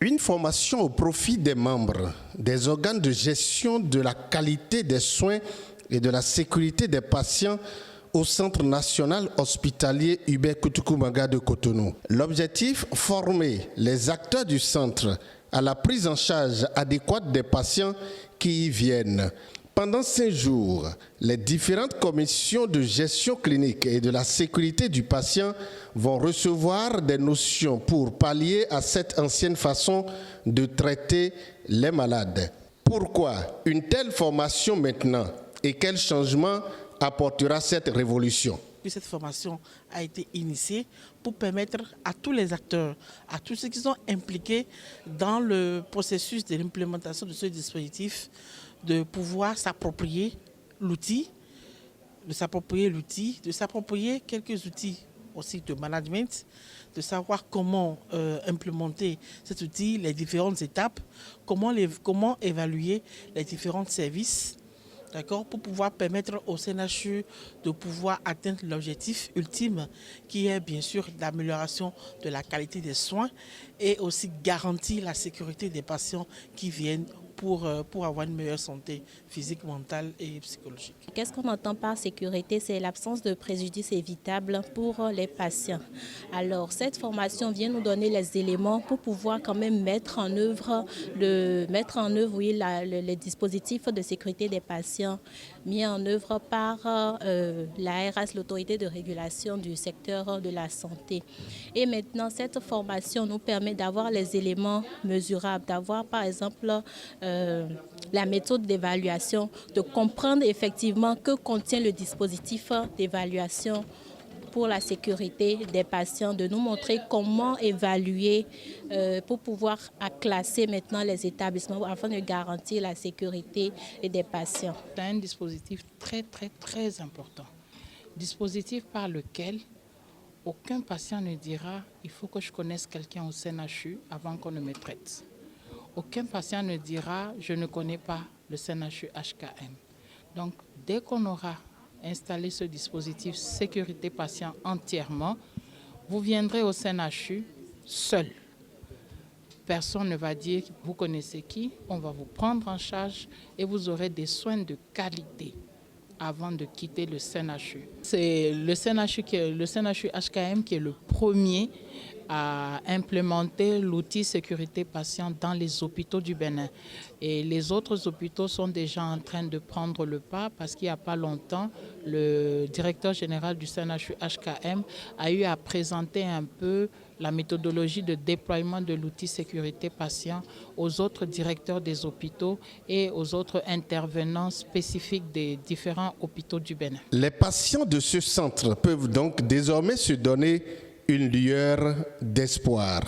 Une formation au profit des membres des organes de gestion de la qualité des soins et de la sécurité des patients au Centre national hospitalier Hubert Koutoukou-Manga de Cotonou. L'objectif, former les acteurs du centre à la prise en charge adéquate des patients qui y viennent. Pendant 5 jours, les différentes commissions de gestion clinique et de la sécurité du patient vont recevoir des notions pour pallier à cette ancienne façon de traiter les malades. Pourquoi une telle formation maintenant et quel changement apportera cette révolution? Cette formation a été initiée pour permettre à tous les acteurs, à tous ceux qui sont impliqués dans le processus de l'implémentation de ce dispositif, de pouvoir s'approprier l'outil, de s'approprier quelques outils aussi de management, de savoir comment implémenter cet outil, les différentes étapes, comment évaluer les différents services, d'accord, pour pouvoir permettre au CNHU de pouvoir atteindre l'objectif ultime qui est bien sûr l'amélioration de la qualité des soins et aussi garantir la sécurité des patients qui viennent pour avoir une meilleure santé physique, mentale et psychologique. Qu'est-ce qu'on entend par sécurité? C'est l'absence de préjudice évitable pour les patients. Alors, cette formation vient nous donner les éléments pour pouvoir quand même mettre en œuvre les dispositifs de sécurité des patients mis en œuvre par l'ARS, l'autorité de régulation du secteur de la santé. Et maintenant, cette formation nous permet d'avoir les éléments mesurables, d'avoir par exemple la méthode d'évaluation, de comprendre effectivement que contient le dispositif d'évaluation pour la sécurité des patients, de nous montrer comment évaluer pour pouvoir classer maintenant les établissements afin de garantir la sécurité des patients. C'est un dispositif très important. Dispositif par lequel aucun patient ne dira « il faut que je connaisse quelqu'un au CNHU avant qu'on ne me traite ». Aucun patient ne dira « je ne connais pas le CNHU HKM ». Donc, dès qu'on aura installé ce dispositif sécurité patient entièrement, vous viendrez au CNHU seul. Personne ne va dire « vous connaissez qui ?» On va vous prendre en charge et vous aurez des soins de qualité avant de quitter le CNHU. C'est le CNHU HKM qui est le premier à implémenter l'outil sécurité patient dans les hôpitaux du Bénin. Et les autres hôpitaux sont déjà en train de prendre le pas parce qu'il n'y a pas longtemps, le directeur général du CNHU HKM a eu à présenter un peu la méthodologie de déploiement de l'outil sécurité patient aux autres directeurs des hôpitaux et aux autres intervenants spécifiques des différents hôpitaux du Bénin. Les patients de ce centre peuvent donc désormais se donner une lueur d'espoir.